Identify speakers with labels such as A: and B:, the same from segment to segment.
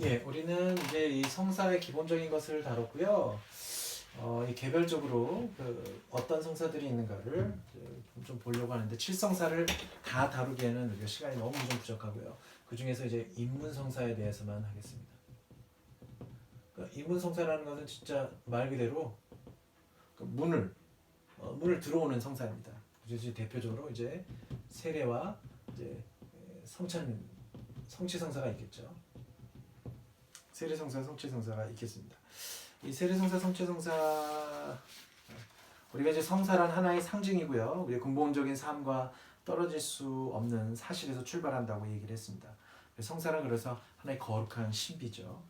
A: 예, 우리는 이제 이 성사의 기본적인 것을 다뤘고요. 이 개별적으로 그 어떤 성사들이 있는가를 좀 보려고 하는데 칠성사를 다 다루기에는 우리가 시간이 너무 좀 부족하고요. 그 중에서 이제 인문성사에 대해서만 하겠습니다. 그러니까 인문성사라는 것은 진짜 말 그대로 그 문을 들어오는 성사입니다. 그래서 대표적으로 이제 세례와 이제 성취성사가 있겠죠. 세례성사, 성취성사가 있겠습니다. 이 세례성사, 성취성사 우리가 이제 성사란 하나의 상징이고요. 우리의 근본적인 삶과 떨어질 수 없는 사실에서 출발한다고 얘기를 했습니다. 성사란 그래서 하나의 거룩한 신비죠.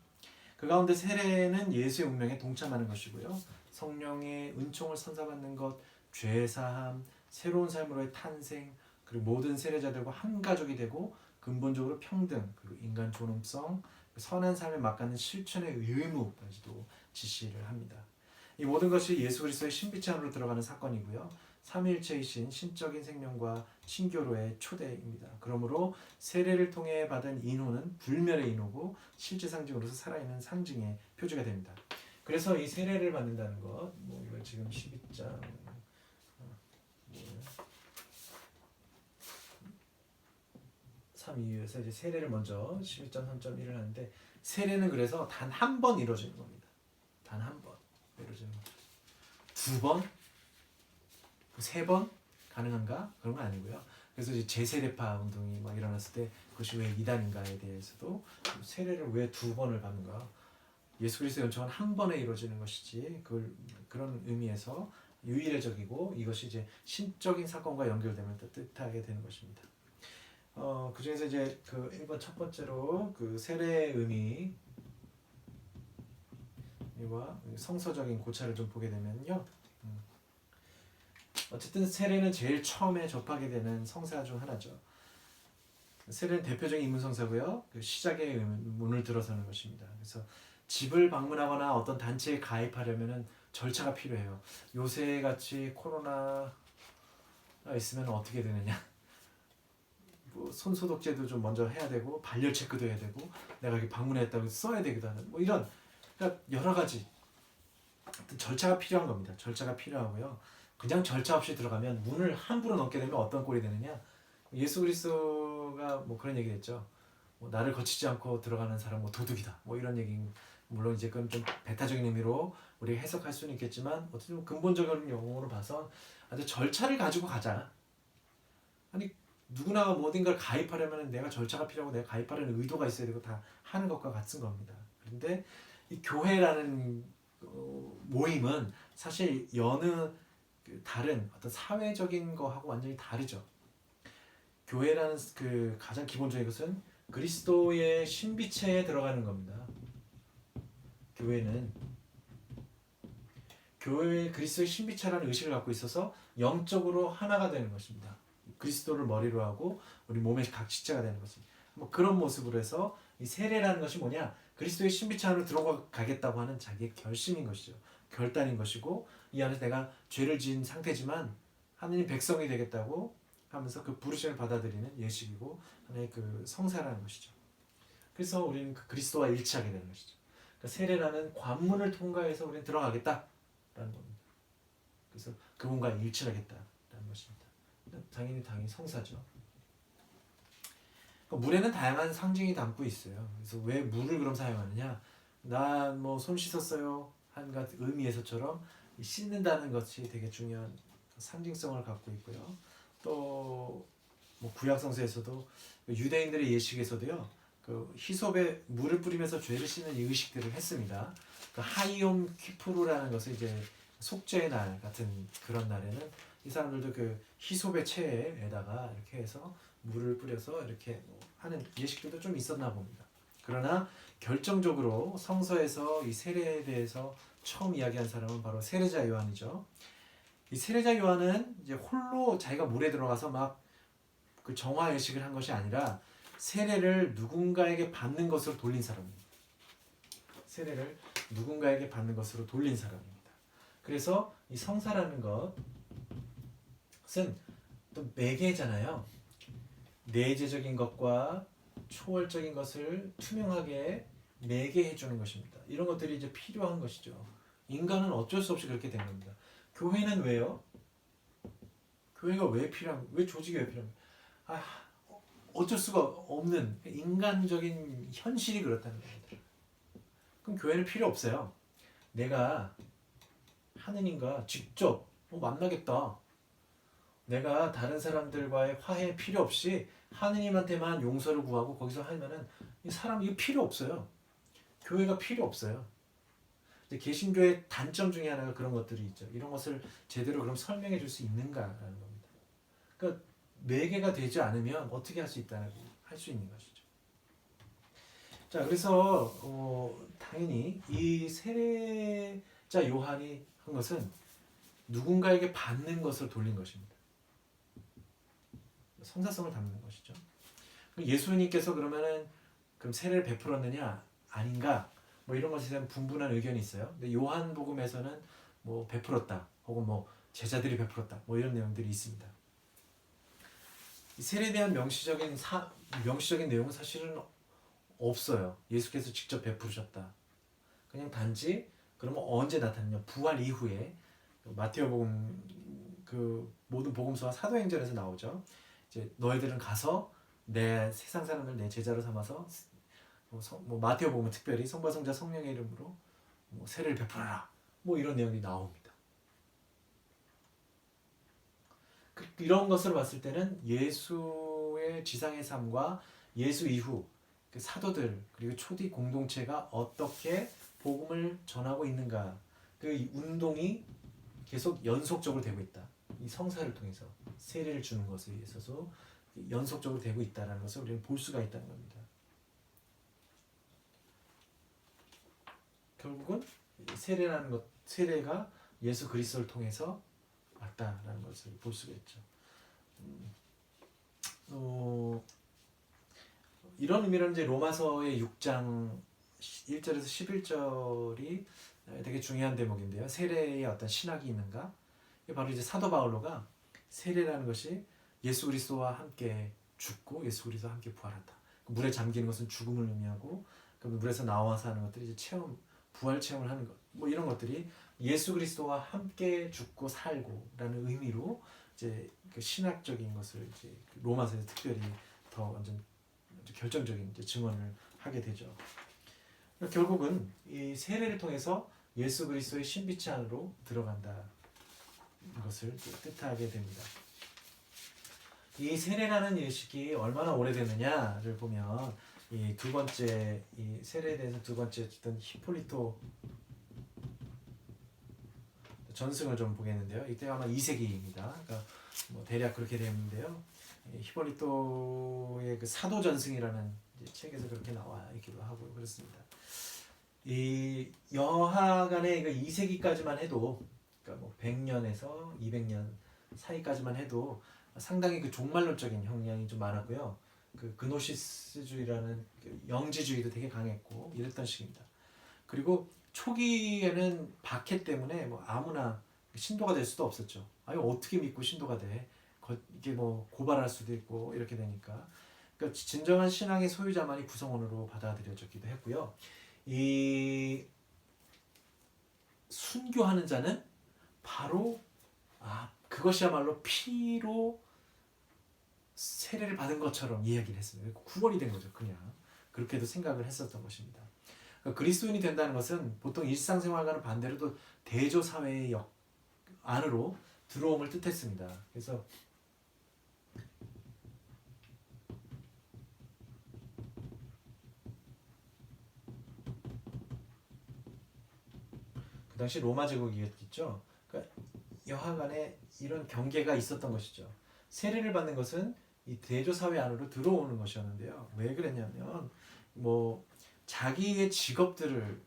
A: 그 가운데 세례는 예수의 운명에 동참하는 것이고요. 성령의 은총을 선사받는 것, 죄사함, 새로운 삶으로의 탄생, 그리고 모든 세례자들과 한 가족이 되고 근본적으로 평등, 그리고 인간 존엄성, 선한 삶에 막가는 실천의 의무까지도 지시를 합니다. 이 모든 것이 예수 그리스도의 신비체 안으로 들어가는 사건이고요. 삼위일체이신 신적인 생명과 신교로의 초대입니다. 그러므로 세례를 통해 받은 인호는 불멸의 인호고 실제 상징으로서 살아있는 상징의 표지가 됩니다. 그래서 이 세례를 받는다는 것, 이걸 지금 12장 3이유에서 이제 세례를 먼저 11장 3.1을 하는데 세례는 그래서 단 한 번 이루어지는 겁니다. 단 한 번 이루어지는 겁니다. 두 번, 세 번 가능한가? 그런 건 아니고요. 그래서 이제 재세례파 운동이 막 일어났을 때 그것이 왜 이단인가에 대해서도 세례를 왜 두 번을 받는가? 예수 그리스도의 은총은 한 번에 이루어지는 것이지 그런 의미에서 유일적이고 이것이 이제 신적인 사건과 연결되면 뜻하게 되는 것입니다. 그 중에서 이제 그 1번 첫 번째로 그 세례의 의미와 성서적인 고찰을 좀 보게 되면요. 어쨌든 세례는 제일 처음에 접하게 되는 성사 중 하나죠. 세례는 대표적인 인문성사고요. 그 시작의 문을 들어서는 것입니다. 그래서 집을 방문하거나 어떤 단체에 가입하려면 절차가 필요해요. 요새 같이 코로나가 있으면 어떻게 되느냐? 손 소독제도 좀 먼저 해야 되고 발열 체크도 해야 되고 내가 여기 방문했다고 써야 되기도 하는 이런 그러니까 여러 가지 절차가 필요한 겁니다. 절차가 필요하고요. 그냥 절차 없이 들어가면 문을 함부로 넘게 되면 어떤 꼴이 되느냐? 예수 그리스도가 그런 얘기했죠. 나를 거치지 않고 들어가는 사람 도둑이다. 이런 얘기. 물론 이제 그건 좀 배타적인 의미로 우리가 해석할 수는 있겠지만 어쨌든 근본적인 용어로 봐서 아주 절차를 가지고 가자. 아니 누구나 어딘가를 가입하려면 내가 절차가 필요하고 내가 가입하려는 의도가 있어야 되고 다 하는 것과 같은 겁니다. 그런데 이 교회라는 모임은 사실 여느 다른 어떤 사회적인 거하고 완전히 다르죠. 교회라는 그 가장 기본적인 것은 그리스도의 신비체에 들어가는 겁니다. 교회는 교회의 그리스도의 신비체라는 의식을 갖고 있어서 영적으로 하나가 되는 것입니다. 그리스도를 머리로 하고 우리 몸의 각 지체가 되는 것입니다. 그런 모습으로 해서 이 세례라는 것이 뭐냐? 그리스도의 신비체 안으로 들어가겠다고 하는 자기의 결심인 것이죠. 결단인 것이고 이 안에서 내가 죄를 지은 상태지만 하느님 백성이 되겠다고 하면서 그 부르심을 받아들이는 예식이고 하나의 그 성사라는 것이죠. 그래서 우리는 그 그리스도와 일치하게 되는 것이죠. 그러니까 세례라는 관문을 통과해서 우리는 들어가겠다라는 겁니다. 그래서 그분과 일치하겠다라는 것입니다. 당연히 성사죠. 그러니까 물에는 다양한 상징이 담고 있어요. 그래서 왜 물을 그럼 사용하느냐? 나 손 씻었어요 한 가지 의미에서처럼 씻는다는 것이 되게 중요한 상징성을 갖고 있고요. 또 구약 성서에서도 유대인들의 예식에서도요. 그 히솝에 물을 뿌리면서 죄를 씻는 이 의식들을 했습니다. 그 하이옴 키푸르라는 것은 이제 속죄의 날 같은 그런 날에는 이 사람들도 그 히솝의 체에다가 이렇게 해서 물을 뿌려서 이렇게 하는 예식들도 좀 있었나 봅니다. 그러나 결정적으로 성서에서 이 세례에 대해서 처음 이야기한 사람은 바로 세례자 요한이죠. 이 세례자 요한은 이제 홀로 자기가 물에 들어가서 막 그 정화 의식을 한 것이 아니라 세례를 누군가에게 받는 것으로 돌린 사람입니다. 세례를 누군가에게 받는 것으로 돌린 사람입니다. 그래서 이 성사라는 것은 또 매개잖아요. 내재적인 것과 초월적인 것을 투명하게 매개해 주는 것입니다. 이런 것들이 이제 필요한 것이죠. 인간은 어쩔 수 없이 그렇게 된 겁니다. 교회는 왜요? 교회가 왜 필요한? 왜 조직이 왜 필요합니까? 아, 어쩔 수가 없는 인간적인 현실이 그렇다는 겁니다. 그럼 교회는 필요 없어요. 내가 하느님과 직접 만나겠다. 내가 다른 사람들과의 화해 필요 없이 하느님한테만 용서를 구하고 거기서 하면은 이 사람 이거 필요 없어요. 교회가 필요 없어요. 이제 개신교의 단점 중에 하나가 그런 것들이 있죠. 이런 것을 제대로 그럼 설명해 줄 수 있는가라는 겁니다. 그러니까 매개가 되지 않으면 어떻게 할 수 있다는 할 수 있는 것이죠. 자, 그래서 당연히 이 세례자 요한이 한 것은 누군가에게 받는 것을 돌린 것입니다. 성사성을 담는 것이죠. 예수님께서 그러면은 그럼 세례를 베풀었느냐 아닌가 뭐 이런 것에 대한 분분한 의견이 있어요. 근데 요한복음에서는 뭐 베풀었다 혹은 뭐 제자들이 베풀었다 뭐 이런 내용들이 있습니다. 세례에 대한 명시적인 내용은 사실은 없어요. 예수께서 직접 베푸셨다. 그냥 단지 그러면 언제 나타났냐? 부활 이후에 마태복음 그 모든 복음서와 사도행전에서 나오죠. 이제 너희들은 가서 내 세상 사람을 내 제자로 삼아서 마태복음은 특별히 성부 성자 성령의 이름으로 세례를 베풀어라. 뭐 이런 내용이 나옵니다. 이런 것을 봤을 때는 예수의 지상의 삶과 예수 이후 그 사도들 그리고 초대 공동체가 어떻게 복음을 전하고 있는가 그 운동이 계속 연속적으로 되고 있다. 이 성사를 통해서 세례를 주는 것에 있어서 연속적으로 되고 있다는 것을 우리는 볼 수가 있다는 겁니다. 결국은 세례가 예수 그리스도를 통해서 왔다라는 것을 볼 수가 있죠. 이런 의미로 이제 로마서의 6장 1절에서 11절이 되게 중요한 대목인데요. 세례의 어떤 신학이 있는가? 이게 바로 이제 사도 바울로가 세례라는 것이 예수 그리스도와 함께 죽고 예수 그리스도와 함께 부활한다. 물에 잠기는 것은 죽음을 의미하고 그럼 물에서 나와서 하는 것들이 이제 부활 체험을 하는 것, 뭐 이런 것들이 예수 그리스도와 함께 죽고 살고라는 의미로 이제 그 신학적인 것을 이제 로마서에서 특별히 더 완전 결정적인 이제 증언을 하게 되죠. 결국은 이 세례를 통해서 예수 그리스도의 신비체 안으로 들어간다 것을 뜻하게 됩니다. 이 세례라는 예식이 얼마나 오래됐느냐를 보면 이 두 번째 이 세례에 대해서 두 번째 어떤 히폴리토 전승을 좀 보겠는데요. 이때 아마 2세기입니다. 그러니까 뭐 대략 그렇게 되는데요. 히폴리토의 그 사도 전승이라는 책에서 그렇게 나와 있기도 하고 그렇습니다. 이 여하간의 2세기까지만 해도 그러니까 뭐 100년에서 200년 사이까지만 해도 상당히 그 종말론적인 형량이 좀 많았고요. 그 그노시스주의라는 그 영지주의도 되게 강했고 이랬던 시기입니다. 그리고 초기에는 박해 때문에 뭐 아무나 신도가 될 수도 없었죠. 아니 어떻게 믿고 신도가 돼? 이게 뭐 고발할 수도 있고 이렇게 되니까. 그러니까 진정한 신앙의 소유자만이 구성원으로 받아들여졌기도 했고요. 이 순교하는 자는 바로 그것이야말로 피로 세례를 받은 것처럼 이야기를 했습니다. 구원이 된 거죠. 그냥 그렇게도 생각을 했었던 것입니다. 그러니까 그리스도인이 된다는 것은 보통 일상생활과는 반대로도 대조 사회의 안으로 들어옴을 뜻했습니다. 그래서 그 당시 로마 제국이었죠. 그러니까 여하간에 이런 경계가 있었던 것이죠. 세례를 받는 것은 이 대조 사회 안으로 들어오는 것이었는데요. 왜 그랬냐면 뭐 자기의 직업들을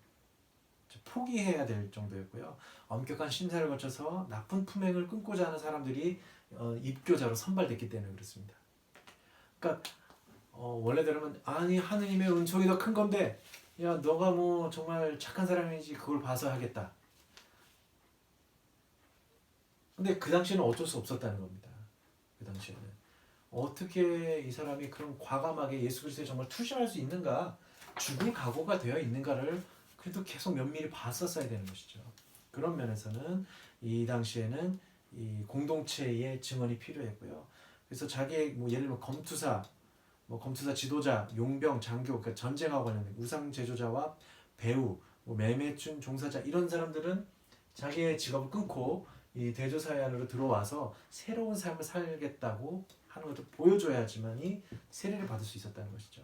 A: 포기해야 될 정도였고요. 엄격한 심사를 거쳐서 나쁜 품행을 끊고자 하는 사람들이 입교자로 선발됐기 때문에 그렇습니다. 그러니까 원래대로면 아니 하느님의 은총이 더 큰 건데 야 너가 뭐 정말 착한 사람이지 그걸 봐서 하겠다. 근데 그 당시에는 어쩔 수 없었다는 겁니다. 그 당시에는 어떻게 이 사람이 그런 과감하게 예수 그리스도에 정말 투신할 수 있는가? 죽을 각오가 되어 있는가를 그래도 계속 면밀히 봤었어야 되는 것이죠. 그런 면에서는 이 당시에는 이 공동체의 증언이 필요했고요. 그래서 자기의 뭐 예를 들면 검투사, 뭐 검투사 지도자, 용병, 장교, 그러니까 전쟁하고 관련된 우상 제조자와 배우, 뭐 매매춘 종사자 이런 사람들은 자기의 직업을 끊고 이 대조사회 안으로 들어와서 새로운 삶을 살겠다고 하는 것을 보여줘야지만이 세례를 받을 수 있었다는 것이죠.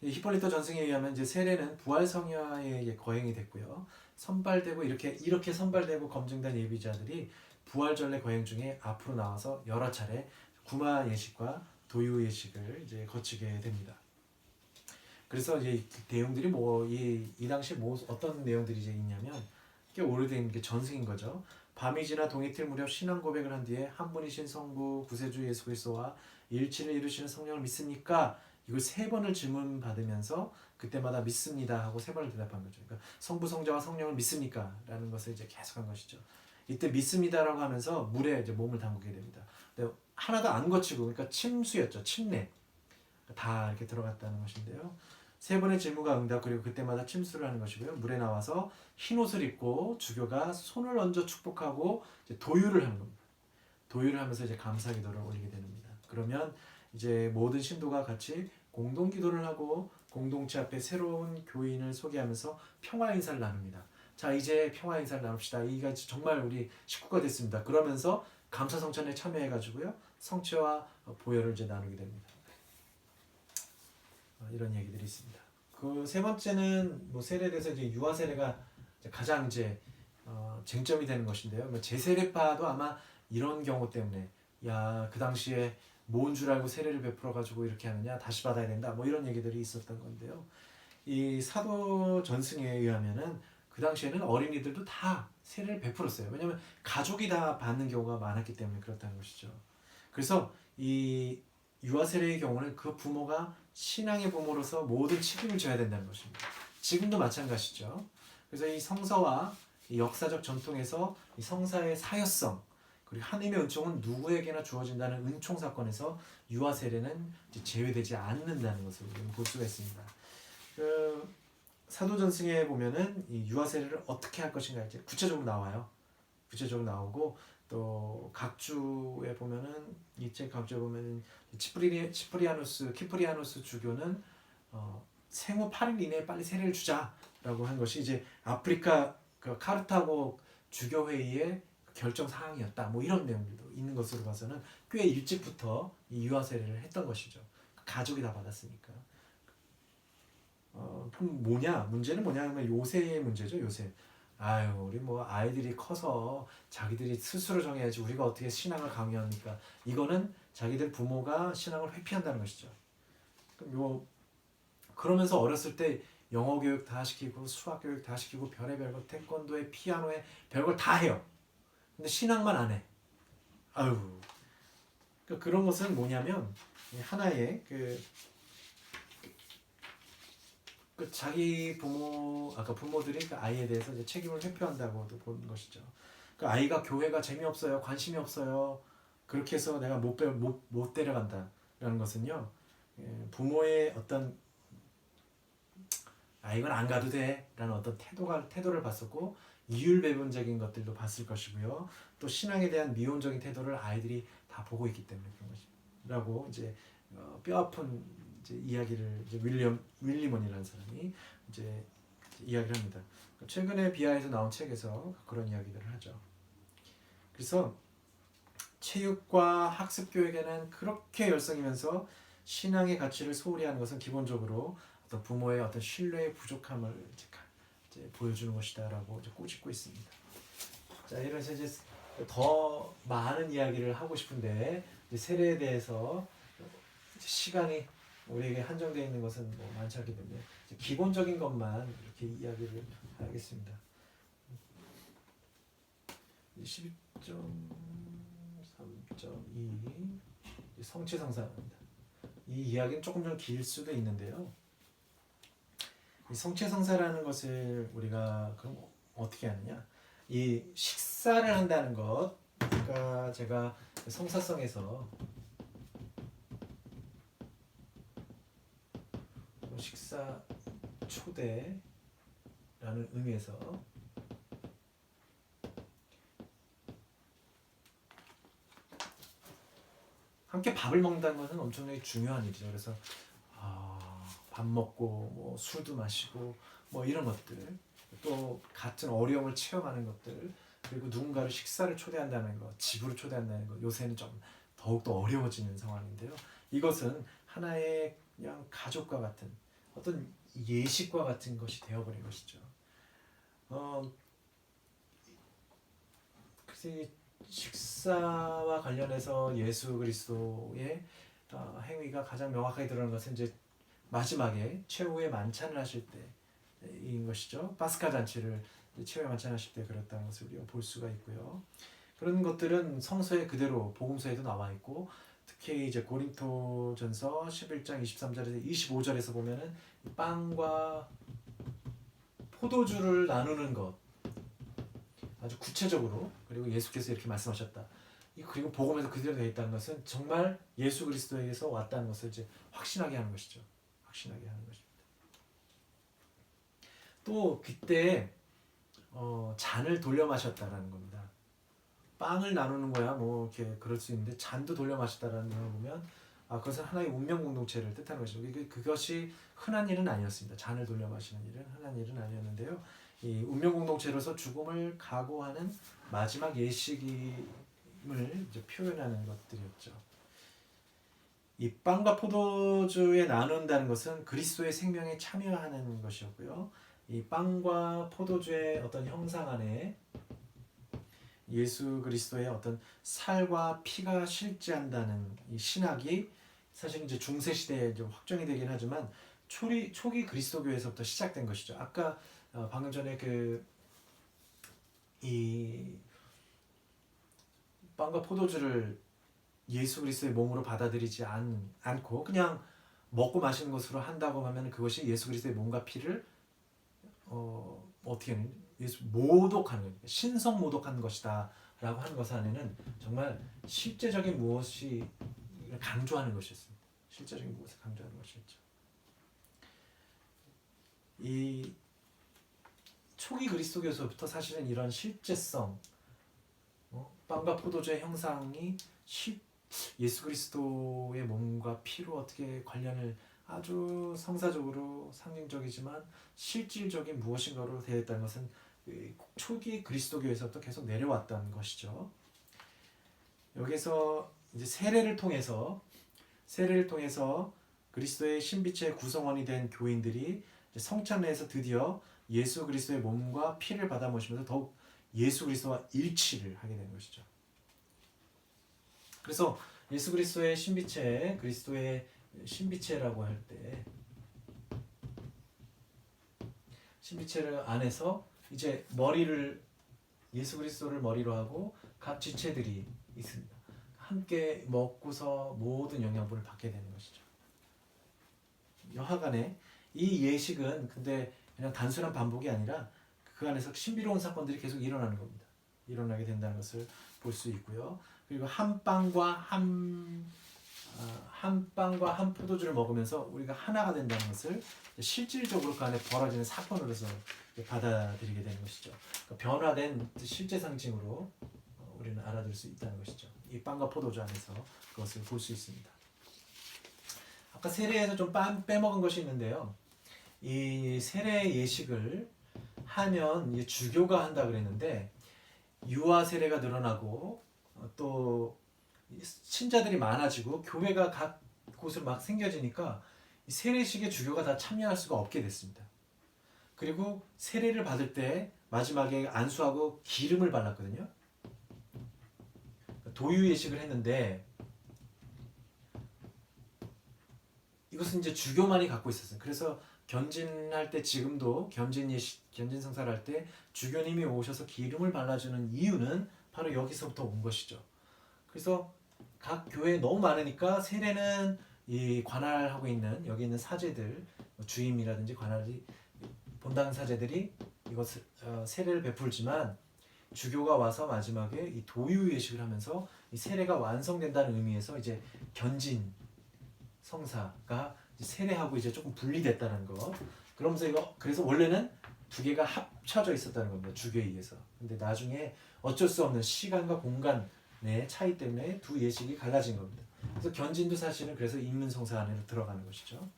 A: 히폴리토 전승에 의하면 이제 세례는 부활 성야에 거행이 됐고요. 선발되고 이렇게 선발되고 검증된 예비자들이 부활 전례 거행 중에 앞으로 나와서 여러 차례 구마 예식과 도유 예식을 이제 거치게 됩니다. 그래서 이제 내용들이 뭐 이 당시 뭐 어떤 내용들이 이제 있냐면 꽤 오래된 게 전승인 거죠. 밤이 지나 동이 틀 무렵 신앙 고백을 한 뒤에 한 분이신 성부 구세주 예수 그리스도와 일치를 이루시는 성령을 믿습니까? 이걸 3번을 질문 받으면서 그때마다 믿습니다 하고 3번을 대답한 거죠. 그러니까 성부 성자와 성령을 믿습니까? 라는 것을 이제 계속한 것이죠. 이때 믿습니다라고 하면서 물에 이제 몸을 담그게 됩니다. 근데 하나도 안 거치고 그러니까 침수였죠. 침례 다 이렇게 들어갔다는 것인데요. 3번의 질문과 응답 그리고 그때마다 침수를 하는 것이고요. 물에 나와서 흰 옷을 입고 주교가 손을 얹어 축복하고 이제 도유를 하는 겁니다. 도유를 하면서 이제 감사 기도를 올리게 됩니다. 그러면 이제 모든 신도가 같이 공동 기도를 하고 공동체 앞에 새로운 교인을 소개하면서 평화 인사를 나눕니다. 자, 이제 평화 인사를 나눕시다. 이가 정말 우리 식구가 됐습니다. 그러면서 감사 성찬에 참여해가지고요 성체와 보혈을 이제 나누게 됩니다. 이런 얘기들이 있습니다. 그 3번째는 뭐 세례에 대해서 이제 유아 세례가 가장 이제 쟁점이 되는 것인데요. 뭐 제세례파도 아마 이런 경우 때문에 야, 그 당시에 뭔 줄 알고 세례를 베풀어 가지고 이렇게 하느냐, 다시 받아야 된다, 뭐 이런 얘기들이 있었던 건데요. 이 사도 전승에 의하면은 그 당시에는 어린이들도 다 세례를 베풀었어요. 왜냐하면 가족이 다 받는 경우가 많았기 때문에 그렇다는 것이죠. 그래서 이 유아 세례의 경우는 그 부모가 신앙의 부모로서 모든 책임을 져야 된다는 것입니다. 지금도 마찬가지죠. 그래서 이 성서와 이 역사적 전통에서 이 성사의 사효성 그리고 하나님의 은총은 누구에게나 주어진다는 은총 사건에서 유아 세례는 제외되지 않는다는 것을 볼 수가 있습니다. 그 사도전승에 보면은 이 유아 세례를 어떻게 할 것인가 이제 구체적으로 나와요. 구체적으로 나오고 또 각주에 보면은 이 책 각주에 보면은 키프리아누스 주교는 생후 8일 이내에 빨리 세례를 주자라고 한 것이 이제 아프리카 그 카르타고 주교 회의의 결정 사항이었다. 뭐 이런 내용들도 있는 것으로 봐서는 꽤 일찍부터 이 유아 세례를 했던 것이죠. 가족이 다 받았으니까. 그럼 문제는 뭐냐 하면 요새의 문제죠. 요새. 아유, 우리 뭐 아이들이 커서 자기들이 스스로 정해야지 우리가 어떻게 신앙을 강요합니까? 이거는 자기들 부모가 신앙을 회피한다는 것이죠. 그러면서 어렸을 때 영어 교육 다 시키고 수학 교육 다 시키고 별의별 거 태권도에 피아노에 별걸 다 해요. 근데 신앙만 안 해. 아유. 그러니까 그런 것은 뭐냐면 하나의 그 자기 부모들이 그 아이에 대해서 이제 책임을 회피한다고도 보는 것이죠. 그 아이가 교회가 재미없어요, 관심이 없어요. 그렇게 해서 내가 못 데려간다라는 것은요, 부모의 어떤 이건 안 가도 돼라는 어떤 태도를 봤었고 이율배분적인 것들도 봤을 것이고요. 또 신앙에 대한 미온적인 태도를 아이들이 다 보고 있기 때문에 그런 것이라고 이제 뼈아픈 이제 이야기를 이제 윌리먼이라는 사람이 이제 이야기를 합니다. 최근에 비하에서 나온 책에서 그런 이야기들을 하죠. 그래서 체육과 학습 교육에는 그렇게 열성이면서 신앙의 가치를 소홀히 하는 것은 기본적으로 어떤 부모의 어떤 신뢰의 부족함을 이제 보여주는 것이다라고 이제 꼬집고 있습니다. 자, 이래서 이제 더 많은 이야기를 하고 싶은데 이제 세례에 대해서 시간이 우리에게 한정되어 있는 것은 뭐 많지 않기 때문에 기본적인 것만 이렇게 이야기를 하겠습니다. 12.3.2 성체성사입니다. 이 이야기는 조금 좀 길 수도 있는데요. 이 성체성사라는 것을 우리가 그럼 어떻게 하느냐? 이 식사를 한다는 것, 그러니까 제가 성사성에서 식사 초대라는 의미에서 함께 밥을 먹는다는 것은 엄청나게 중요한 일이죠. 그래서 밥 먹고 뭐 술도 마시고 뭐 이런 것들, 또 같은 어려움을 체험하는 것들, 그리고 누군가를 식사를 초대한다는 것, 집으로 초대한다는 것, 요새는 좀 더욱더 어려워지는 상황인데요. 이것은 하나의 그냥 가족과 같은 어떤 예식과 같은 것이 되어버린 것이죠. 그래서 이 식사와 관련해서 예수 그리스도의 행위가 가장 명확하게 드러나는 것은 이제 마지막에 최후의 만찬을 하실 때인 것이죠. 파스카 잔치를 최후의 만찬 하실 때 그랬다는 것을 우리가 볼 수가 있고요. 그런 것들은 성서에 그대로 복음서에도 나와 있고, 특히 이제 고린토전서 11장 23절에서 25절에서 보면은 빵과 포도주를 나누는 것 아주 구체적으로, 그리고 예수께서 이렇게 말씀하셨다. 그리고 복음에서 그대로 되어 있다는 것은 정말 예수 그리스도에게서 왔다는 것을 이제 확신하게 하는 것이죠. 확신하게 하는 것입니다. 또 그때 잔을 돌려 마셨다라는 겁니다. 빵을 나누는 거야 뭐 이렇게 그럴 수 있는데 잔도 돌려 마셨다라는 걸 보면 그것은 하나의 운명 공동체를 뜻하는 것이죠. 그것이 흔한 일은 아니었습니다. 잔을 돌려 마시는 일은 흔한 일은 아니었는데요. 이 운명 공동체로서 죽음을 각오하는 마지막 예식임을 이제 표현하는 것들이었죠. 이 빵과 포도주에 나눈다는 것은 그리스도의 생명에 참여하는 것이었고요. 이 빵과 포도주의 어떤 형상 안에 예수 그리스도의 어떤 살과 피가 실제한다는 이 신학이 사실 이제 중세 시대에 좀 확정이 되긴 하지만 초기 그리스도교에서부터 시작된 것이죠. 아까 방금 전에 이 빵과 포도주를 예수 그리스도의 몸으로 받아들이지 않고 그냥 먹고 마시는 것으로 한다고 하면 그것이 예수 그리스도의 몸과 피를 어떻게 하는 예수 모독하는 거예요. 신성 모독하는 것이다 라고 하는 것 안에는 정말 실제적인 무엇이 강조하는 것이었습니다. 실제적인 무엇을 강조하는 것이었죠. 이 초기 그리스도교에서부터 사실은 이런 실제성, 빵과 포도주의 형상이 예수 그리스도의 몸과 피로 어떻게 관련을 아주 성사적으로 상징적이지만 실질적인 무엇인가로 되어 있다는 것은 초기 그리스도교에서부터 계속 내려왔다는 것이죠. 여기서 이제 세례를 통해서 그리스도의 신비체의 구성원이 된 교인들이 성찬례에서 드디어 예수 그리스도의 몸과 피를 받아 모시면서 더욱 예수 그리스도와 일치를 하게 되는 것이죠. 그래서 예수 그리스도의 신비체, 그리스도의 신비체라고 할 때 신비체를 안에서 이제 예수 그리스도를 머리로 하고 각 지체들이 있습니다. 함께 먹고서 모든 영양분을 받게 되는 것이죠. 여하간에 이 예식은 근데 그냥 단순한 반복이 아니라 그 안에서 신비로운 사건들이 계속 일어나는 겁니다. 일어나게 된다는 것을 볼 수 있고요. 그리고 한 빵과 한 포도주를 먹으면서 우리가 하나가 된다는 것을 실질적으로 그 안에 벌어지는 사건으로서 받아들이게 되는 것이죠. 그러니까 변화된 실제 상징으로 우리는 알아들 수 있다는 것이죠. 이 빵과 포도주 안에서 그것을 볼 수 있습니다. 아까 세례에서 좀 빼먹은 것이 있는데요. 이 세례 예식을 하면 주교가 한다 그랬는데 유아 세례가 늘어나고 또 신자들이 많아지고 교회가 각 곳으로 막 생겨지니까 세례식에 주교가 다 참여할 수가 없게 됐습니다. 그리고 세례를 받을 때 마지막에 안수하고 기름을 발랐거든요. 도유 예식을 했는데 이것은 이제 주교만이 갖고 있었어요. 그래서 견진할 때 지금도 견진 성사를 할 때 주교님이 오셔서 기름을 발라주는 이유는 바로 여기서부터 온 것이죠. 그래서 각 교회에 너무 많으니까 세례는 이 관할하고 있는 여기 있는 사제들, 주임이라든지 관할이 본당 사제들이 이것을 세례를 베풀지만 주교가 와서 마지막에 이 도유 예식을 하면서 이 세례가 완성된다는 의미에서 이제 견진 성사가 세례하고 이제 조금 분리됐다는 거. 그러면서 이거 그래서 원래는 두 개가 합쳐져 있었다는 겁니다. 주교에 의해서. 근데 나중에 어쩔 수 없는 시간과 공간의 차이 때문에 두 예식이 갈라진 겁니다. 그래서 견진도 사실은 그래서 인문성사 안으로 들어가는 것이죠.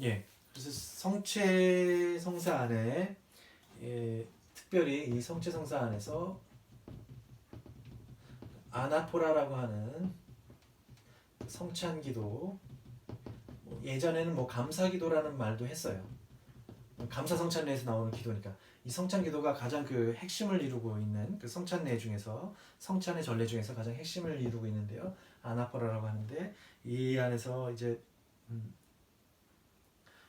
A: 예. 그래서 성체성사 안에 특별히 이 성체성사 안에서 아나포라라고 하는 성찬기도, 예전에는 뭐 감사기도라는 말도 했어요. 감사성찬례에서 나오는 기도니까 이 성찬기도가 가장 그 핵심을 이루고 있는 그 성찬례 중에서 성찬의 전례 중에서 가장 핵심을 이루고 있는데요. 아나포라라고 하는데 이 안에서 이제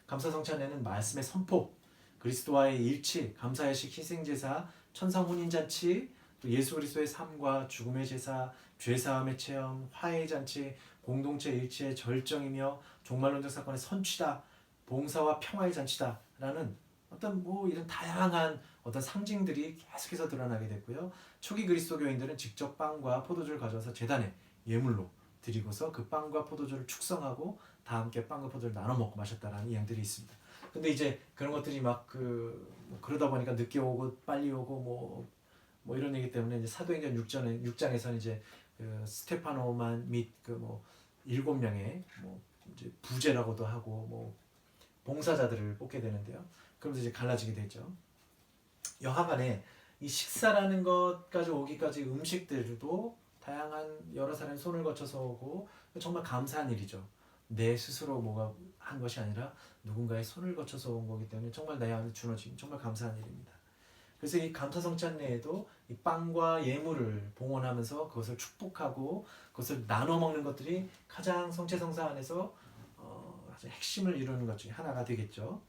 A: 감사성찬례는 말씀의 선포, 그리스도와의 일치, 감사의식, 희생제사, 천상혼인잔치, 또 예수 그리스도의 삶과 죽음의 제사, 죄사함의 체험, 화해의 잔치, 공동체 일치의 절정이며 종말론적 사건의 선취다, 봉사와 평화의 잔치다 라는 어떤 뭐 이런 다양한 어떤 상징들이 계속해서 드러나게 됐고요. 초기 그리스도교인들은 직접 빵과 포도주를 가져와서 제단에 예물로 드리고서 그 빵과 포도주를 축성하고 다 함께 빵과 포도주를 나눠 먹고 마셨다라는 이야기들이 있습니다. 근데 이제 그런 것들이 막 그러다 보니까 늦게 오고 빨리 오고 뭐 이런 얘기 때문에 이제 사도행전 6장에서는 이제 그 스테파노만 및 그 뭐 7명의 뭐 이제 부제라고도 하고 뭐 봉사자들을 뽑게 되는데요. 그러면서 이제 갈라지게 되죠. 여하간에 이 식사라는 것까지 오기까지 음식들도 다양한 여러 사람의 손을 거쳐서 오고 정말 감사한 일이죠. 내 스스로 뭐가 한 것이 아니라 누군가의 손을 거쳐서 온 거기 때문에 정말 내 안에 주어진 정말 감사한 일입니다. 그래서 이 감사성찬례에도 이 빵과 예물을 봉헌하면서 그것을 축복하고 그것을 나눠 먹는 것들이 가장 성체성사 안에서 아주 핵심을 이루는 것 중에 하나가 되겠죠.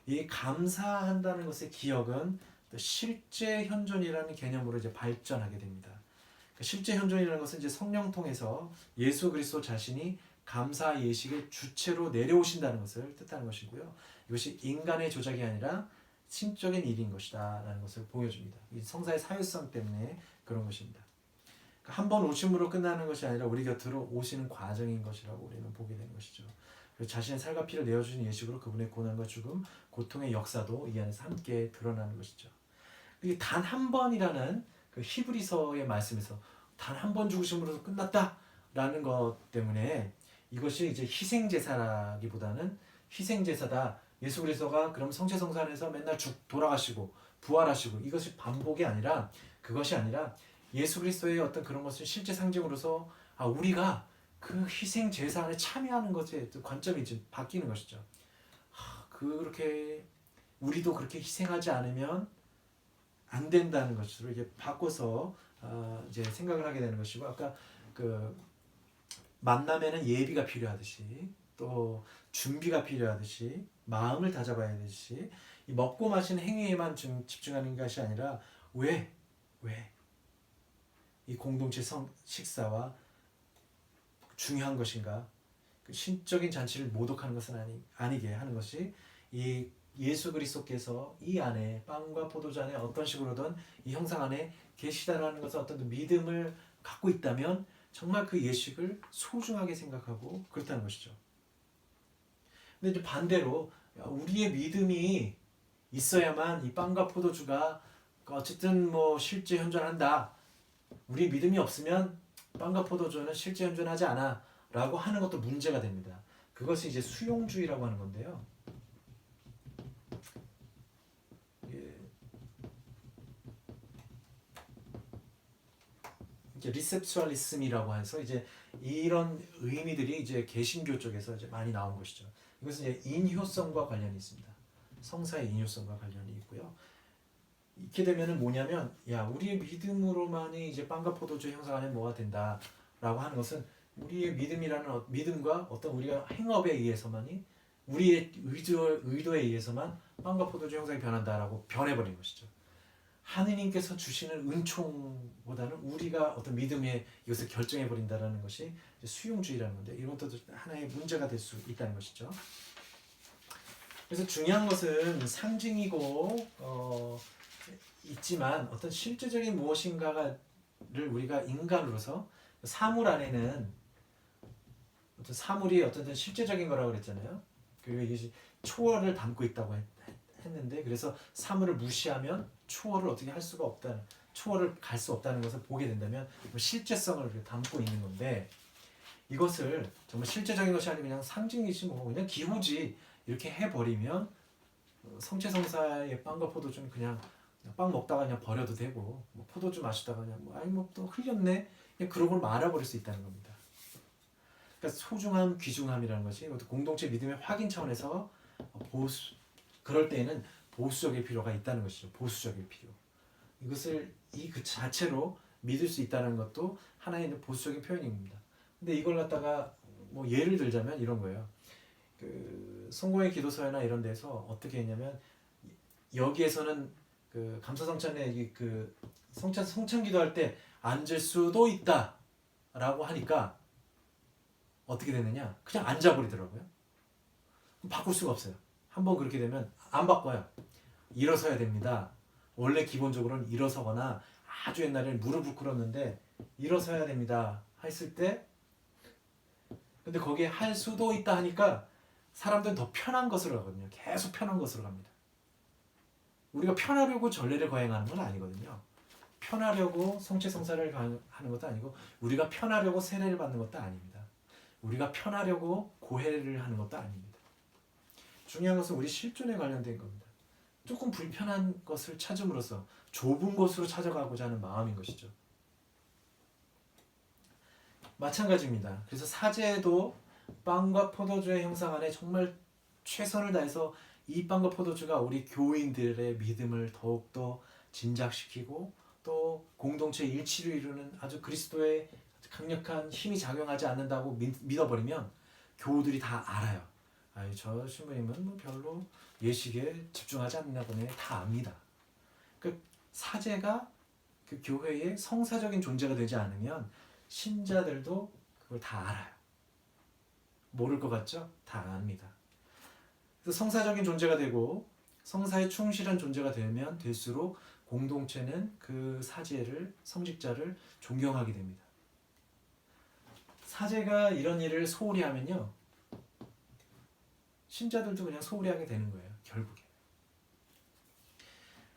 A: 이 감사한다는 것의 기억은 또 실제 현존이라는 개념으로 이제 발전하게 됩니다. 실제 현존이라는 것은 이제 성령 통해서 예수 그리스도 자신이 감사 예식의 주체로 내려오신다는 것을 뜻하는 것이고요. 이것이 인간의 조작이 아니라 신적인 일인 것이다 라는 것을 보여줍니다. 이 성사의 사유성 때문에 그런 것입니다. 한 번 오심으로 끝나는 것이 아니라 우리 곁으로 오시는 과정인 것이라고 우리는 보게 되는 것이죠. 자신의 살과 피를 내어주는 예식으로 그분의 고난과 죽음, 고통의 역사도 이 안에서 함께 드러나는 것이죠. 이게 단 한 번이라는 그 히브리서의 말씀에서 단 한 번 죽으심으로 끝났다라는 것 때문에 이것이 이제 희생제사라기보다는 희생제사다. 예수 그리스도가 그럼 성체성산에서 맨날 돌아가시고 부활하시고 이것이 반복이 아니라 그것이 아니라 예수 그리스도의 어떤 그런 것을 실제 상징으로서 우리가 그 희생 제사 안에 참여하는 것에 관점이 이제 바뀌는 것이죠. 그렇게 우리도 그렇게 희생하지 않으면 안 된다는 것으로 이게 바꿔서 이제 생각을 하게 되는 것이고 아까 그 만남에는 예비가 필요하듯이 또 준비가 필요하듯이 마음을 다잡아야 되듯이 이 먹고 마시는 행위에만 집중하는 것이 아니라 왜 이 공동체 식사와 중요한 것인가? 그 신적인 잔치를 모독하는 것은 아니게 하는 것이 이 예수 그리스도께서 이 안에 빵과 포도주 안에 어떤 식으로든 이 형상 안에 계시다라는 것은 어떤 믿음을 갖고 있다면 정말 그 예식을 소중하게 생각하고 그렇다는 것이죠. 근데 이제 반대로 우리의 믿음이 있어야만 이 빵과 포도주가 어쨌든 뭐 실제 현존한다. 우리 믿음이 없으면 빵과 포도주는 실제 현존하지 않아 라고 하는 것도 문제가 됩니다. 그것이 이제 수용주의라고 하는 건데요. 리셉슈얼리즘이라고 해서 이제 이런 의미들이 이제 개신교 쪽에서 이제 많이 나온 것이죠. 이것은 이제 인효성과 관련이 있습니다. 성사의 인효성과 관련이 있고요. 이렇게 되면은 뭐냐면 우리의 믿음으로만이 이제 빵과 포도주 형상 안에 뭐가 된다라고 하는 것은 우리의 믿음과 어떤 우리가 행업에 의해서만이 우리의 의도에 의해서만 빵과 포도주 형상이 변한다라고 변해버린 것이죠. 하느님께서 주시는 은총보다는 우리가 어떤 믿음에 이것을 결정해버린다라는 것이 수용주의라는 건데 이런 것도 하나의 문제가 될 수 있다는 것이죠. 그래서 중요한 것은 상징이고 있지만 어떤 실제적인 무엇인가를 우리가 인간으로서 사물 안에는 어떤 사물이 어떤 실제적인 거라고 그랬잖아요. 그리고 이게 초월을 담고 있다고 했는데 그래서 사물을 무시하면 초월을 어떻게 할 수가 없다는 초월을 갈 수 없다는 것을 보게 된다면 실제성을 담고 있는 건데 이것을 정말 실제적인 것이 아니고 그냥 상징이지 뭐 그냥 기호지 이렇게 해버리면 성체성사의 빵과 포도주는 그냥 빵 먹다가 그냥 버려도 되고 뭐 포도주 마시다가 그냥 뭐 아니 뭐 또 흘렸네 그냥 그러고 말아버릴 수 있다는 겁니다. 그러니까 소중함, 귀중함이라는 것이 공동체 믿음의 확인 차원에서 보수 그럴 때에는 보수적일 필요가 있다는 것이죠. 보수적일 필요. 이것을 그 자체로 믿을 수 있다는 것도 하나의 보수적인 표현입니다. 근데 이걸 갖다가 뭐 예를 들자면 이런 거예요. 그 성공의 기도서나 이런 데서 어떻게 했냐면 여기에서는 그 감사성찬에 그 성찬 기도할 때 앉을 수도 있다라고 하니까 어떻게 되느냐? 그냥 앉아버리더라고요. 바꿀 수가 없어요. 한번 그렇게 되면 안 바꿔요. 일어서야 됩니다. 원래 기본적으로는 일어서거나 아주 옛날에는 무릎을 꿇었는데 일어서야 됩니다. 했을 때 근데 거기에 할 수도 있다 하니까 사람들은 더 편한 것으로 가거든요. 계속 편한 것으로 갑니다. 우리가 편하려고 전례를 거행하는 건 아니거든요. 편하려고 성체성사를 하는 것도 아니고 우리가 편하려고 세례를 받는 것도 아닙니다. 우리가 편하려고 고해를 하는 것도 아닙니다. 중요한 것은 우리 실존에 관련된 겁니다. 조금 불편한 것을 찾음으로써 좁은 곳으로 찾아가고자 하는 마음인 것이죠. 마찬가지입니다. 그래서 사제도 빵과 포도주의 형상 안에 정말 최선을 다해서 이 빵과 포도주가 우리 교인들의 믿음을 더욱더 진작시키고 또 공동체 일치를 이루는 아주 그리스도의 강력한 힘이 작용하지 않는다고 믿어버리면 교우들이 다 알아요. 아유, 저 신부님은 뭐 별로 예식에 집중하지 않나 보네. 다 압니다. 그 사제가 그 교회의 성사적인 존재가 되지 않으면 신자들도 그걸 다 알아요. 모를 것 같죠? 다 압니다. 그래서 성사적인 존재가 되고 성사에 충실한 존재가 되면 될수록 공동체는 그 사제를 성직자를 존경하게 됩니다. 사제가 이런 일을 소홀히 하면요. 신자들도 그냥 소홀히 하게 되는 거예요. 결국에.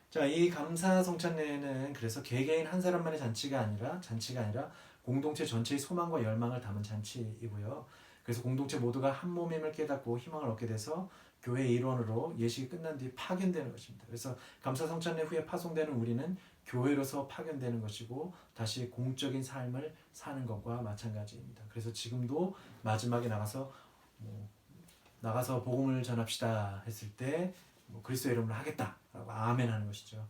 A: 자, 이 감사 성찬례는 그래서 개개인 한 사람만의 잔치가 아니라 공동체 전체의 소망과 열망을 담은 잔치이고요. 그래서 공동체 모두가 한 몸임을 깨닫고 희망을 얻게 돼서 교회의 일원으로 예식이 끝난 뒤 파견되는 것입니다. 그래서 감사 성찬례 후에 파송되는 우리는 교회로서 파견되는 것이고 다시 공적인 삶을 사는 것과 마찬가지입니다. 그래서 지금도 마지막에 나가서 복음을 전합시다 했을 때 그리스도의 이름으로 하겠다라고 아멘 하는 것이죠.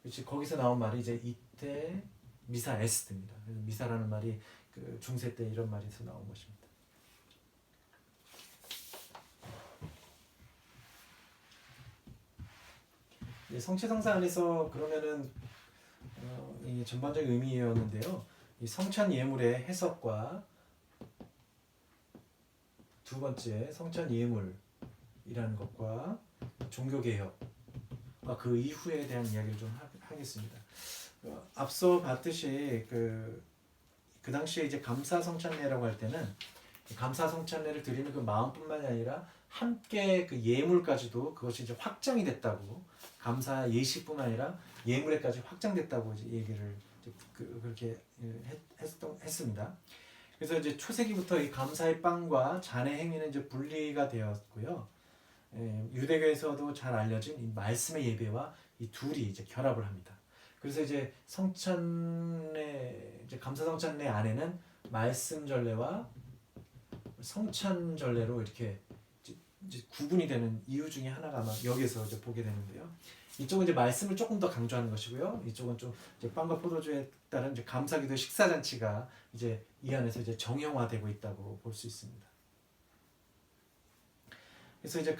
A: 그렇지, 거기서 나온 말이 이제 이때 미사 에스트입니다. 그래서 미사라는 말이 그 중세 때 이런 말에서 나온 것입니다. 성체성사 안에서 그러면은 이 전반적인 의미였는데요. 이 성찬 예물의 해석과 두 번째 성찬 예물이라는 것과 종교개혁과 그 이후에 대한 이야기를 좀 하겠습니다. 앞서 봤듯이 그 당시에 이제 감사 성찬례라고 할 때는 감사 성찬례를 드리는 그 마음뿐만이 아니라 함께 그 예물까지도 그것이 이제 확장이 됐다고 감사 예식뿐만 아니라 예물에까지 확장됐다고 이제 얘기를 그렇게 했습니다. 그래서 이제 초세기부터 이 감사의 빵과 잔의 행위는 이제 분리가 되었고요. 유대교에서도 잘 알려진 이 말씀의 예배와 이 둘이 이제 결합을 합니다. 그래서 이제 성찬례 이제 감사성찬례 안에는 말씀 전례와 성찬 전례로 이렇게 이제 구분이 되는 이유 중에 하나가 아마 여기서 이제 보게 되는데요. 이쪽은 이제 말씀을 조금 더 강조하는 것이고요. 이쪽은 좀 이제 빵과 포도주에 따른 이제 감사기도 식사 잔치가 이제 이 안에서 이제 정형화되고 있다고 볼 수 있습니다. 그래서 이제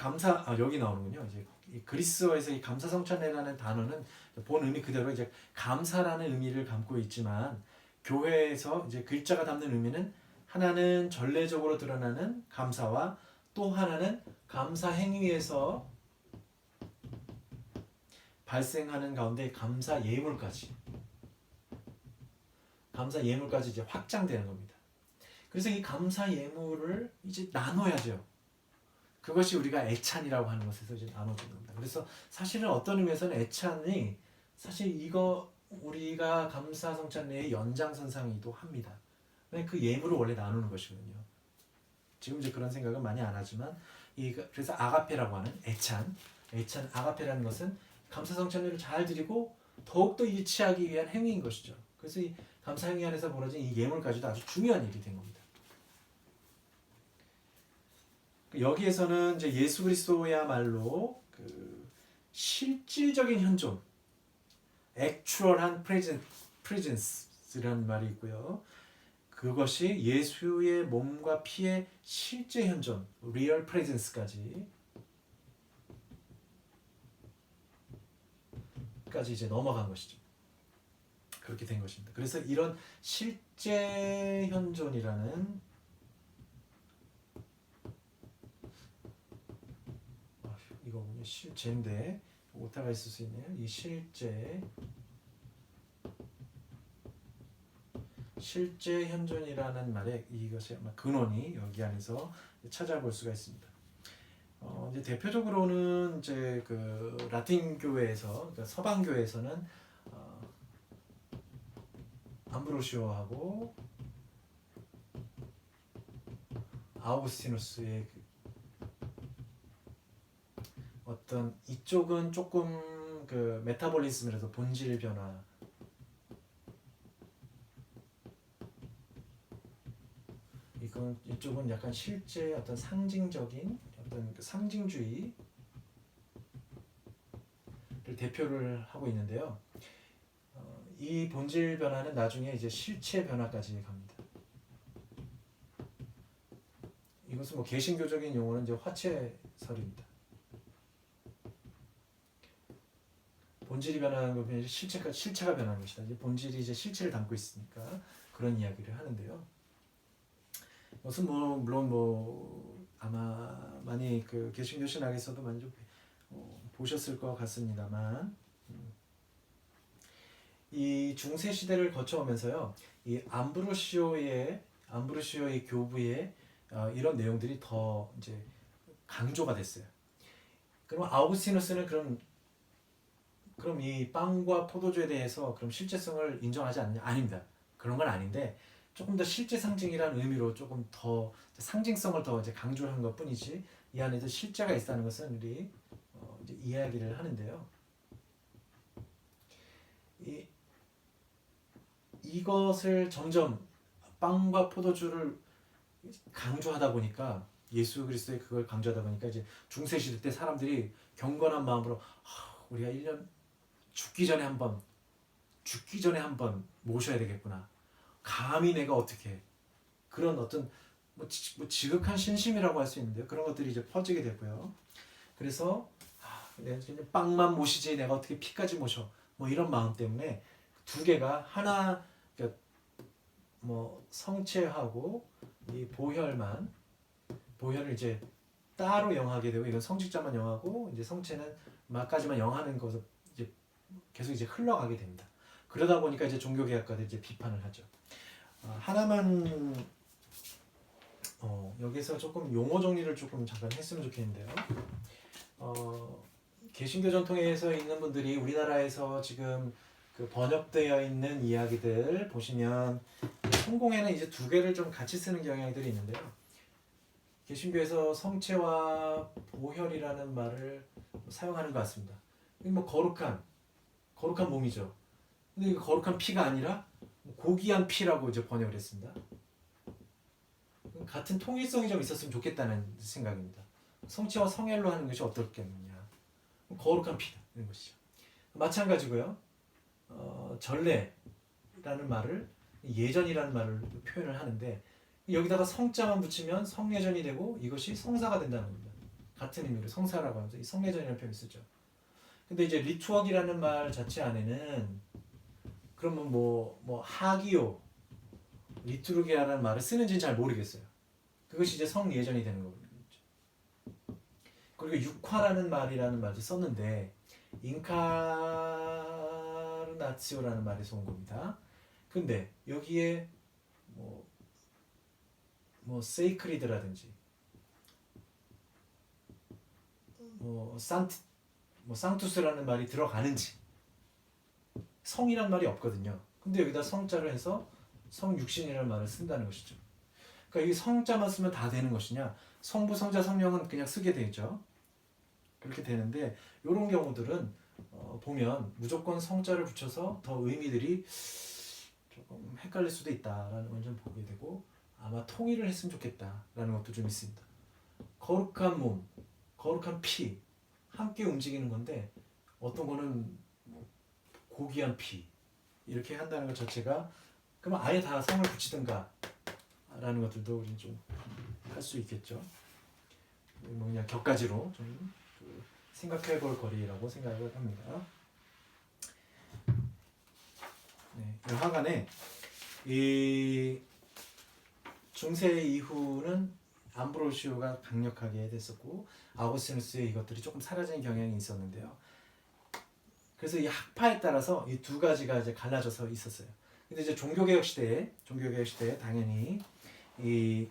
A: 여기 나오는군요. 이제 이 그리스어에서 이 감사성찬례라는 단어는 본 의미 그대로 이제 감사라는 의미를 담고 있지만 교회에서 이제 글자가 담는 의미는 하나는 전례적으로 드러나는 감사와 또 하나는 감사 행위에서 발생하는 가운데 감사 예물까지 이제 확장되는 겁니다. 그래서 이 감사 예물을 이제 나눠야죠. 그것이 우리가 애찬이라고 하는 것에서 이제 나눠진 겁니다. 그래서 사실은 어떤 의미에서는 애찬이 사실 이거 우리가 감사 성찬례의 연장선상이기도 합니다. 그 예물을 원래 나누는 것이거든요. 지금 이제 그런 생각은 많이 안 하지만 그래서 아가페라고 하는 애찬 아가페라는 것은 감사 성찬례를 잘 드리고 더욱더 일치하기 위한 행위인 것이죠. 그래서 이 감사 행위 안에서 벌어진 이 예물까지도 아주 중요한 일이 된 겁니다. 여기에서는 이제 예수 그리스도야말로 그 실질적인 현존, 액츄얼한 프레젠스라는 말이 있고요. 그것이 예수의 몸과 피의 실제 현존, 리얼 프레젠스까지 이제 넘어간 것이죠. 그렇게 된 것입니다. 그래서 이런 실제 현존이라는 이거 실제인데 오타가 있을 수 있네요. 이 실제 현존이라는 말에 이것이 아마 근원이 여기 안에서 찾아볼 수가 있습니다. 이제 대표적으로는 이제 그 라틴 교회에서 그러니까 서방 교회에서는 암브로시오하고 아우구스티누스의 어떤 이쪽은 조금 그 메타볼리즘이라서 본질 변화, 이쪽은 약간 실제 어떤 상징적인 어떤 그 상징주의를 대표를 하고 있는데요. 이 본질 변화는 나중에 이제 실체 변화까지 갑니다. 이것은 뭐 개신교적인 용어는 이제 화채설입니다. 본질이 변하는 거면 실체가 변하는 것이다. 이제 본질이 이제 실체를 담고 있으니까 그런 이야기를 하는데요. 이것은 뭐 물론 뭐 아마 많이 그 개신교 신학에서도 많이 좀 보셨을 것 같습니다만 이 중세 시대를 거쳐오면서요, 이 암브로시오의 교부의 이런 내용들이 더 이제 강조가 됐어요. 그럼 아우구스티누스는 그럼 이 빵과 포도주에 대해서 그럼 실제성을 인정하지 않느냐? 아닙니다. 그런 건 아닌데 조금 더 실제 상징이라는 의미로 조금 더 상징성을 더 이제 강조를 한 것뿐이지 이 안에도 실제가 있다는 것은 우리 이제 이야기를 하는데요. 이것을 점점 빵과 포도주를 강조하다 보니까 예수 그리스도의 그걸 강조하다 보니까 이제 중세 시대 때 사람들이 경건한 마음으로 우리가 1년 죽기 전에 한번 모셔야 되겠구나. 감히 내가 어떻게 그런 어떤 뭐 지극한 신심이라고 할 수 있는데요. 그런 것들이 이제 퍼지게 되고요. 그래서 내가 빵만 모시지 내가 어떻게 피까지 모셔. 뭐 이런 마음 때문에 두 개가 하나 그러니까 뭐 성체하고 이 보혈을 이제 따로 영하게 되고 이건 성직자만 영하고 이제 성체는 막까지만 영하는 것을 이제 계속 이제 흘러가게 됩니다. 그러다 보니까 이제 종교개혁가들이 이제 비판을 하죠. 하나만 여기서 조금 용어 정리를 조금 잠깐 했으면 좋겠는데요. 개신교 전통에서 있는 분들이 우리나라에서 지금 그 번역되어 있는 이야기들 보시면 성공에는 이제 두 개를 좀 같이 쓰는 경향들이 있는데요. 개신교에서 성체와 보혈이라는 말을 사용하는 것 같습니다. 뭐 거룩한 몸이죠. 근데 이거 거룩한 피가 아니라 고귀한 피라고 이제 번역을 했습니다. 같은 통일성이 좀 있었으면 좋겠다는 생각입니다. 성체와 성혈로 하는 것이 어떻겠느냐. 거룩한 피다 이런 것이죠. 마찬가지고요. 전례라는 말을 예전이라는 말을 표현을 하는데 여기다가 성자만 붙이면 성예전이 되고 이것이 성사가 된다는 겁니다. 같은 의미로 성사라고 하면서 이 성예전이라는 표현을 쓰죠. 근데 이제 리투얼이라는 말 자체 안에는 그러면 뭐 하기오 리투르기아라는 말을 쓰는지는 잘 모르겠어요. 그것이 이제 성예전이 되는 거거든요. 그리고 육화라는 말도 썼는데 인카르나치오라는 말에서 온 겁니다. 근데 여기에 뭐 뭐 세이크리드라든지 뭐 상투스라는 말이 들어가는지. 성이란 말이 없거든요. 근데 여기다 성자를 해서 성육신이라는 말을 쓴다는 것이죠. 그러니까 이 성자만 쓰면 다 되는 것이냐? 성부, 성자, 성령은 그냥 쓰게 되죠. 그렇게 되는데 이런 경우들은 보면 무조건 성자를 붙여서 더 의미들이 조금 헷갈릴 수도 있다라는 걸 좀 보게 되고 아마 통일을 했으면 좋겠다라는 것도 좀 있습니다. 거룩한 몸, 거룩한 피 함께 움직이는 건데 어떤 거는 뭐 고귀한 피 이렇게 한다는 것 자체가 그럼 아예 다 성을 붙이든가 라는 것들도 우리는 좀 할 수 있겠죠. 뭐 그냥 격가지로 좀 생각해 볼 거리라고 생각을 합니다. 네, 여하간에 이 중세 이후는 암브로시오가 강력하게 됐었고 아우구스티누스의 이것들이 조금 사라진 경향이 있었는데요. 그래서 이 학파에 따라서 이 두 가지가 이제 갈라져서 있었어요. 근데 이제 종교개혁 시대에 당연히 이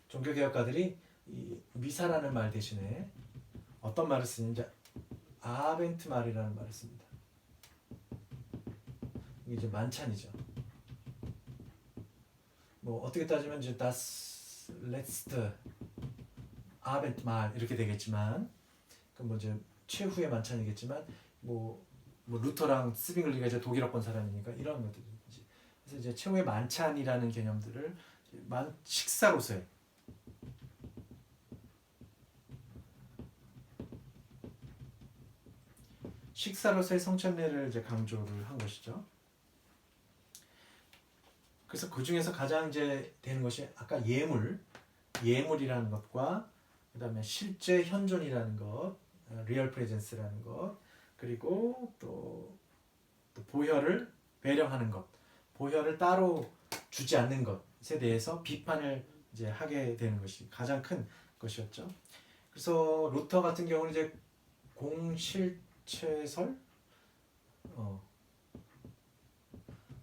A: 종교개혁가들이 이 미사라는 말 대신에 어떤 말을 쓰는지 아벤트 말이라는 말을 씁니다. 이게 이제 만찬이죠. 뭐 어떻게 따지면 이제 das letzte 아벤트 말 이렇게 되겠지만 그 뭐 이제 최후의 만찬이겠지만 뭐 루터랑 스빙글리가 이제 독일어권 사람이니까 이런 것들이지. 그래서 이제 최후의 만찬이라는 개념들을 식사로서의 성찬례를 이제 강조를 한 것이죠. 그래서 그 중에서 가장 이제 되는 것이 아까 예물이라는 것과 그다음에 실제 현존이라는 것, 리얼 프레젠스라는 것, 그리고 또 보혈을 배령하는 것, 보혈을 따로 주지 않는 것에 대해서 비판을 이제 하게 되는 것이 가장 큰 것이었죠. 그래서 루터 같은 경우는 이제 공실체설,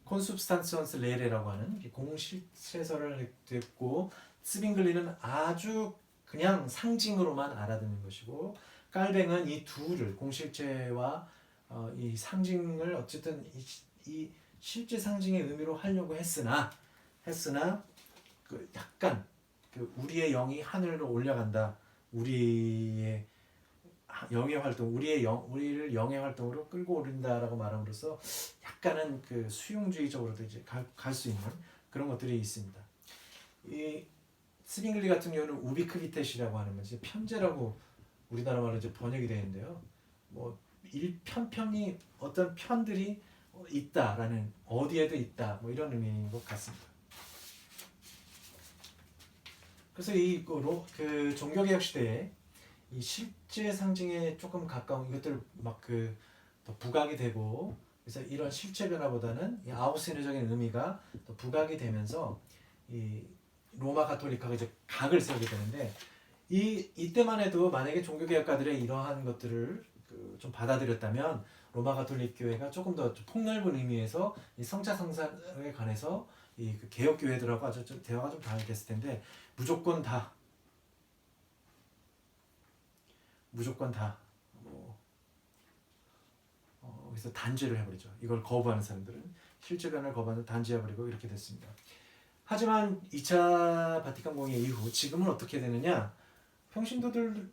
A: 콘substantians 레레라고 하는 공실체설을 했고 스빙글리는 아주 그냥 상징으로만 알아듣는 것이고 깔뱅은 이 둘을 공실체와 이 상징을 어쨌든 이 실제 상징의 의미로 하려고 했으나 그 약간 그 우리의 영이 하늘로 올라간다. 우리의 영의 활동, 우리를 영의 활동으로 끌고 오른다라고 말함으로써 약간은 그 수용주의적으로도 이제 갈 수 있는 그런 것들이 있습니다. 이 스빙글리 같은 경우는 우비크비텟이라고 하는 것이 편제라고 우리나라 말로 이제 번역이 되는데요. 뭐 일편편이 어떤 편들이 있다라는 어디에도 있다 뭐 이런 의미인 것 같습니다. 그래서 그 종교개혁 시대에 이 실제 상징에 조금 가까운 이것들 막 더 부각이 되고 그래서 이런 실체 변화보다는 이 아우스티누적인 의미가 더 부각이 되면서 이 로마 가톨릭하고 이제 각을 세우게 되는데 이때만 해도 만약에 종교개혁가들의 이러한 것들을 좀 받아들였다면 로마 가톨릭 교회가 조금 더 폭넓은 의미에서 이 성자 성사에 관해서 이 개혁 교회들하고 아주 좀 대화가 좀 다르겠을 텐데 무조건 다 그래서 단죄를 해버리죠. 이걸 거부하는 사람들은 실제 변화를 거부하는 단죄해버리고 이렇게 됐습니다. 하지만 2차 바티칸 공의 이후 지금은 어떻게 되느냐? 평신도들